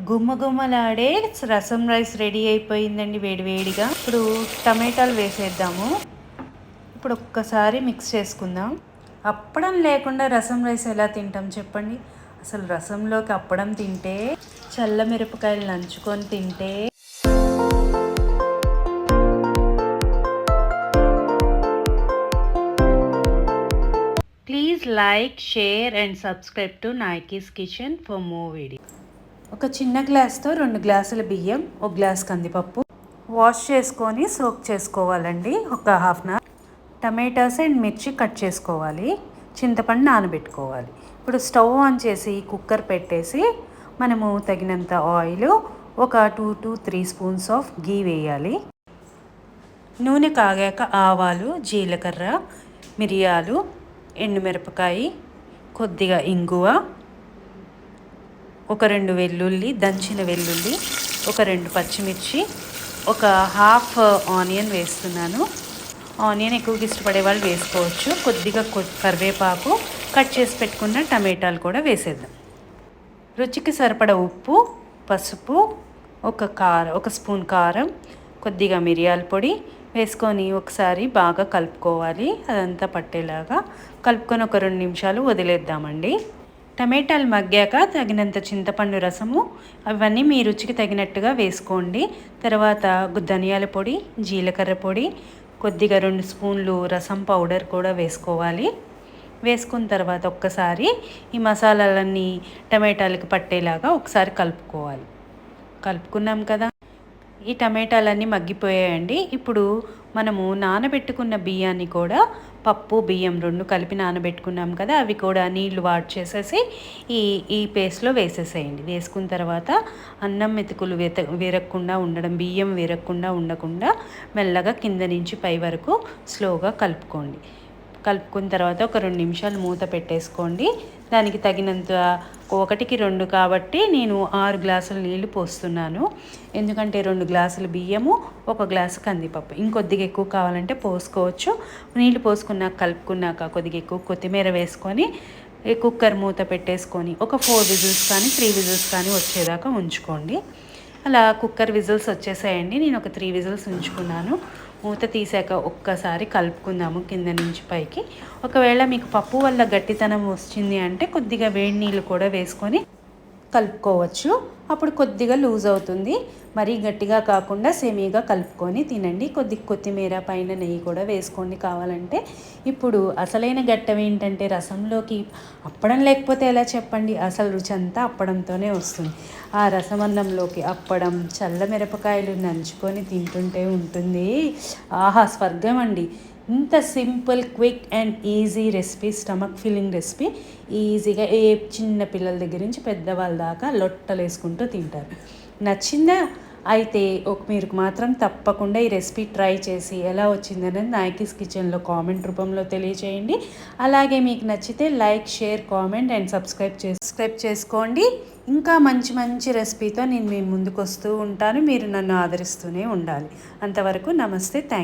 గుమ్మగుమ్మలాడే రసం rice ready అయిపోయిందండి వేడివేడిగా. ఇప్పుడు టమాటాలు వేసేద్దాము. ఇప్పుడు ఒక్కసారి మిక్స్ చేసుకుందాం. అప్పడం లేకుండా రసం రైస్ ఎలా తింటాం చెప్పండి. అసలు రసంలోకి అప్పడం తింటే, చల్ల మిరపకాయలు నంచుకొని తింటే please like, share and subscribe to Nayaki's kitchen for more video. ఒక చిన్న గ్లాస్తో 2 గ్లాసుల బియ్యం, 1 గ్లాస్ కందిపప్పు వాష్ చేసుకొని సోక్ చేసుకోవాలండి. ఒక half an hour. Tomatoes and మిర్చి కట్ చేసుకోవాలి. చింతపండు నానబెట్టుకోవాలి. ఇప్పుడు స్టవ్ ఆన్ చేసి కుక్కర్ పెట్టేసి మనము తగినంత ఆయిల్, ఒక 2 to 3 స్పూన్స్ ఆఫ్ గీ వేయాలి. నూనె కాగాక ఆవాలు, జీలకర్ర, మిరియాలు, ఎండుమిరపకాయ, కొద్దిగా ఇంగువ, ఒక 2 వెల్లుల్లి, దంచిన వెల్లుల్లి, ఒక 2 పచ్చిమిర్చి, ఒక హాఫ్ ఆనియన్ వేస్తున్నాను. ఆనియన్ ఎక్కువగా ఇష్టపడే వాళ్ళు వేసుకోవచ్చు. కొద్దిగా కరివేపాకు, కట్ చేసి పెట్టుకున్న టమాటాలు కూడా వేసేద్దాం. రుచికి సరిపడ ఉప్పు, పసుపు, ఒక స్పూన్ కారం, కొద్దిగా మిరియాల పొడి వేసుకొని ఒకసారి బాగా కలుపుకోవాలి. అదంతా పట్టేలాగా కలుపుకొని ఒక 2 నిమిషాలు వదిలేద్దామండి. టమాటాలు మగ్గాక తగినంత చింతపండు రసము, అవన్నీ మీ రుచికి తగినట్టుగా వేసుకోండి. తర్వాత ధనియాల పొడి, జీలకర్ర పొడి, కొద్దిగా 2 స్పూన్లు రసం పౌడర్ కూడా వేసుకోవాలి. వేసుకున్న తర్వాత ఒక్కసారి ఈ మసాలాలన్నీ టమాటాలకు పట్టేలాగా ఒకసారి కలుపుకోవాలి. కలుపుకున్నాం కదా, ఈ టమాటాలన్నీ మగ్గిపోయాయండి. ఇప్పుడు మనము నానబెట్టుకున్న బియ్యాన్ని కూడా, పప్పు బియ్యం 2 కలిపి నానబెట్టుకున్నాం కదా, అవి కూడా నీళ్లు వాడ్ చేసేసి ఈ పేస్ట్లో వేసేసేయండి. వేసుకున్న తర్వాత అన్నం మెతుకులు విరగకుండా ఉండడం, బియ్యం విరగకుండా ఉండకుండా మెల్లగా కింద నుంచి పై వరకు స్లోగా కలుపుకోండి. కలుపుకున్న తర్వాత ఒక 2 నిమిషాలు మూత పెట్టేసుకోండి. దానికి తగినంత 1కి 2 కాబట్టి నేను 6 గ్లాసుల నీళ్లు పోస్తున్నాను. ఎందుకంటే 2 గ్లాసుల బియ్యము, 1 గ్లాసు కందిపప్పు. ఇంకొద్దిగా ఎక్కువ కావాలంటే పోసుకోవచ్చు. నీళ్లు పోసుకున్నాక కలుపుకున్నాక కొద్దిగా ఎక్కువ కొత్తిమీర వేసుకొని కుక్కర్ మూత పెట్టేసుకొని ఒక 4 విజిల్స్ కానీ 3 విజిల్స్ కానీ వచ్చేదాకా ఉంచుకోండి. అలా కుక్కర్ విజిల్స్ వచ్చేసాయండి. నేను ఒక 3 విజిల్స్ ఉంచుకున్నాను. మూత తీసాక ఒక్కసారి కలుపుకుందాము కింద నుంచి పైకి. ఒకవేళ మీకు పప్పు వల్ల గట్టితనం వచ్చింది అంటే కొద్దిగా వేడి నీళ్ళు కూడా వేసుకొని కలుపుకోవచ్చు. అప్పుడు కొద్దిగా లూజ్ అవుతుంది. మరీ గట్టిగా కాకుండా సెమీగా కలుపుకొని తినండి. కొద్దిగా కొత్తిమీర పైన నెయ్యి కూడా వేసుకోండి కావాలంటే. ఇప్పుడు అసలైన ఘట్టం ఏంటంటే, రసంలోకి అప్పడం లేకపోతే ఎలా చెప్పండి. అసలు రుచి అంతా అప్పడంతోనే వస్తుంది. ఆ రసమన్నంలోకి అప్పడం, చల్ల మిరపకాయలు నంచుకొని తింటుంటే ఉంటుంది. ఆహా, స్వర్గం అండి. ఇంత simple, quick and easy recipe, stomach filling recipe. ఈజీగా ఏ చిన్న పిల్లల దగ్గర నుంచి పెద్దవాళ్ళ దాకా లొట్టలు వేసుకుంటూ తింటారు. నచ్చిందా? అయితే మీరు మాత్రం తప్పకుండా ఈ రెసిపీ ట్రై చేసి ఎలా వచ్చిందనేది నాయకీస్ కిచెన్లో కామెంట్ రూపంలో తెలియజేయండి. అలాగే మీకు నచ్చితే like, share, comment and subscribe చేసుకోండి. ఇంకా మంచి మంచి రెసిపీతో నేను మీ ముందుకు వస్తూ ఉంటాను. మీరు నన్ను ఆదరిస్తూనే ఉండాలి. అంతవరకు నమస్తే, థ్యాంక్ యూ.